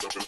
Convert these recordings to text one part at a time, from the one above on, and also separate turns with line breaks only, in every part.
Hi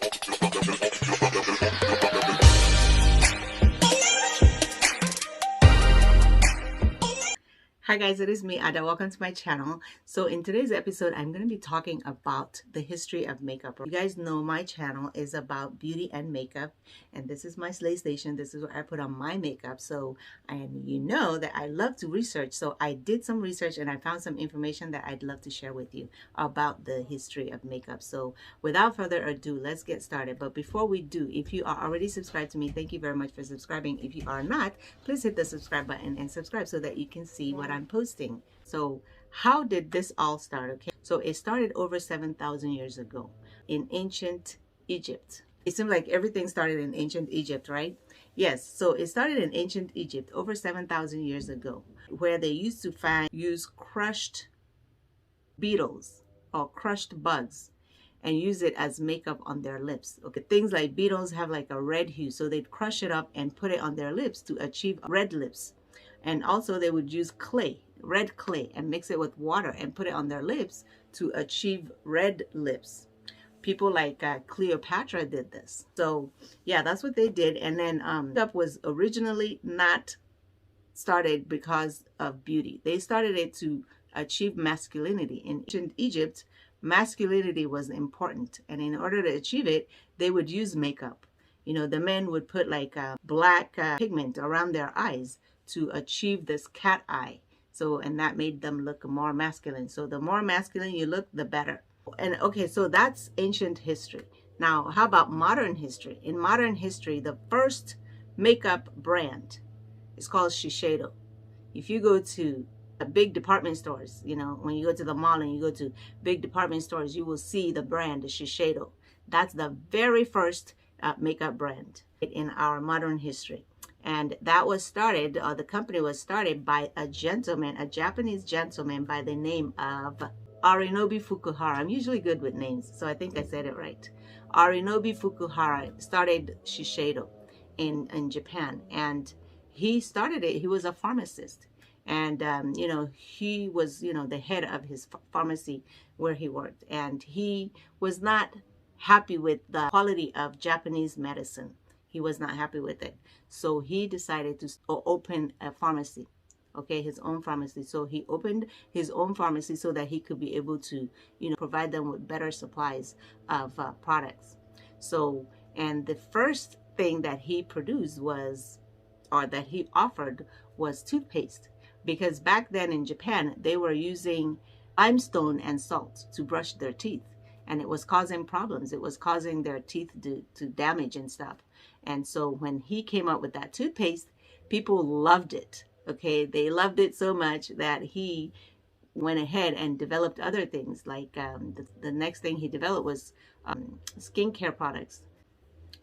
guys, it is me, Ada. Welcome to my channel. So in today's episode, I'm going to be talking about the history of makeup. You guys know my channel is about beauty and makeup, and this is my slay station. This is where I put on my makeup. So, and you know that I love to research. So I did some research and I found some information that I'd love to share with you about the history of makeup. So without further ado, let's get started. But before we do, if you are already subscribed to me, thank you very much for subscribing. If you are not, please hit the subscribe button and subscribe so that you can see what I'm posting. So how did this all start? Okay, so it started over 7,000 years ago in ancient Egypt. It seems like everything started in ancient Egypt, right? Yes, so it started in ancient Egypt over 7,000 years ago, where they used to use crushed beetles or crushed bugs and use it as makeup on their lips. Okay, things like beetles have like a red hue, so they'd crush it up and put it on their lips to achieve red lips. And also they would use clay, red clay, and mix it with water and put it on their lips to achieve red lips. People like Cleopatra did this. So yeah, that's what they did. And then makeup was originally not started because of beauty. They started it to achieve masculinity. In ancient Egypt, masculinity was important, and in order to achieve it, they would use makeup. You know, the men would put like black pigment around their eyes to achieve this cat eye. So, and that made them look more masculine. So the more masculine you look, the better. And okay, so that's ancient history. Now, how about modern history? In modern history, the first makeup brand is called Shiseido. If you go to big department stores, you know, when you go to the mall and you go to big department stores, you will see the brand Shiseido. That's the very first makeup brand in our modern history. And that was started, the company was started by a gentleman, a Japanese gentleman by the name of Arinobu Fukuhara. I'm usually good with names, so I think I said it right. Arinobu Fukuhara started Shiseido in Japan, and he started it. He was a pharmacist, and you know, he was, you know, the head of his pharmacy where he worked, and he was not happy with the quality of Japanese medicine. He was not happy with it. So he decided to open a pharmacy, okay, his own pharmacy. So he opened his own pharmacy so that he could be able to, you know, provide them with better supplies of products. So, and the first thing that he produced was, or that he offered, was toothpaste. Because back then in Japan, they were using limestone and salt to brush their teeth. And it was causing problems. It was causing their teeth to damage and stuff. And so when he came up with that toothpaste, people loved it. Okay, they loved it so much that he went ahead and developed other things. Like the next thing he developed was skincare products.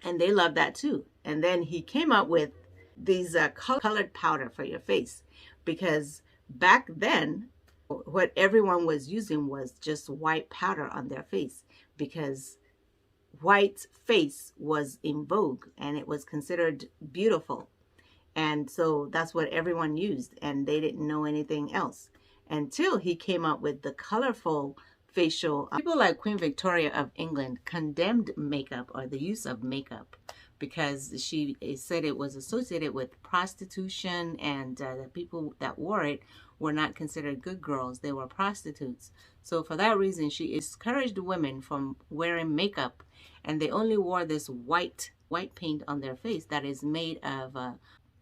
And they loved that too. And then he came up with these colored powder for your face. Because back then, what everyone was using was just white powder on their face, because white face was in vogue and it was considered beautiful. And so that's what everyone used, and they didn't know anything else until he came up with the colorful facial. People like Queen Victoria of England condemned makeup, or the use of makeup, because she said it was associated with prostitution, and the people that wore it were not considered good girls. They were prostitutes. So for that reason, she discouraged women from wearing makeup, and they only wore this white paint on their face that is made of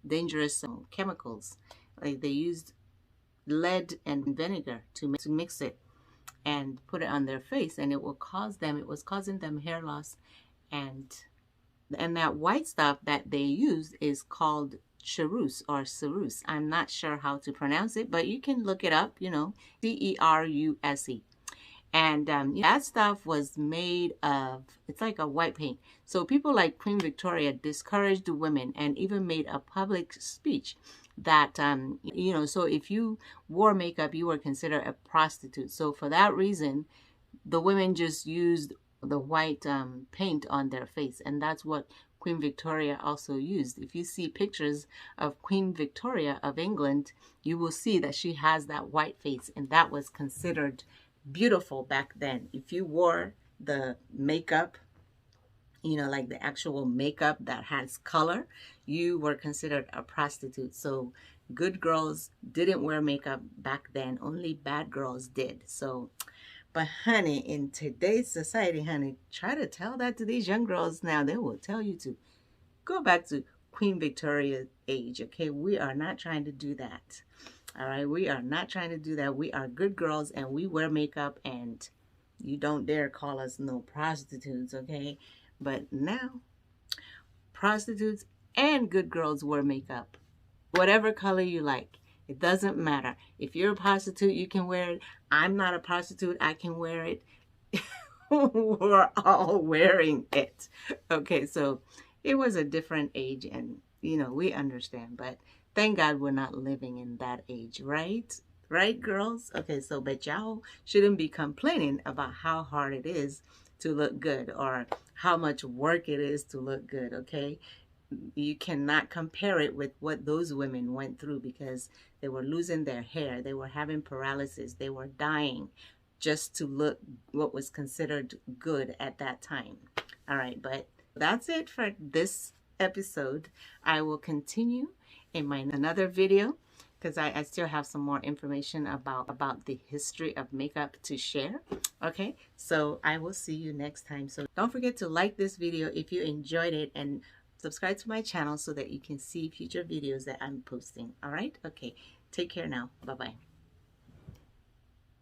dangerous chemicals. Like they used lead and vinegar to mix it and put it on their face, and it was causing them hair loss. And that white stuff that they used is called ceruse or ceruse. I'm not sure how to pronounce it, but you can look it up, you know, ceruse. And that stuff was made of, it's like a white paint. So people like Queen Victoria discouraged women and even made a public speech that, you know, so if you wore makeup, you were considered a prostitute. So for that reason, the women just used the white paint on their face. And that's what Queen Victoria also used. If you see pictures of Queen Victoria of England, you will see that she has that white face, and that was considered beautiful back then. If you wore the makeup you know, like the actual makeup that has color, you were considered a prostitute. So good girls didn't wear makeup back then, only bad girls did. So, but honey, in today's society, honey, try to tell that to these young girls now. They will tell you to go back to Queen Victoria's age, okay? We are not trying to do that. All right, we are not trying to do that. We are good girls and we wear makeup, and you don't dare call us no prostitutes, okay? But now, prostitutes and good girls wear makeup. Whatever color you like. It doesn't matter. If you're a prostitute, you can wear it. I'm not a prostitute. I can wear it. We're all wearing it. Okay, so it was a different age, and you know, we understand, but thank God we're not living in that age, right? Right, girls? Okay, so but y'all shouldn't be complaining about how hard it is to look good or how much work it is to look good, okay? You cannot compare it with what those women went through, because they were losing their hair, they were having paralysis, they were dying just to look what was considered good at that time. All right, but that's it for this episode. I will continue in my another video, because I still have some more information about the history of makeup to share. Okay, so I will see you next time. So don't forget to like this video if you enjoyed it, and subscribe to my channel so that you can see future videos that I'm posting. All right, okay, take care now. Bye bye.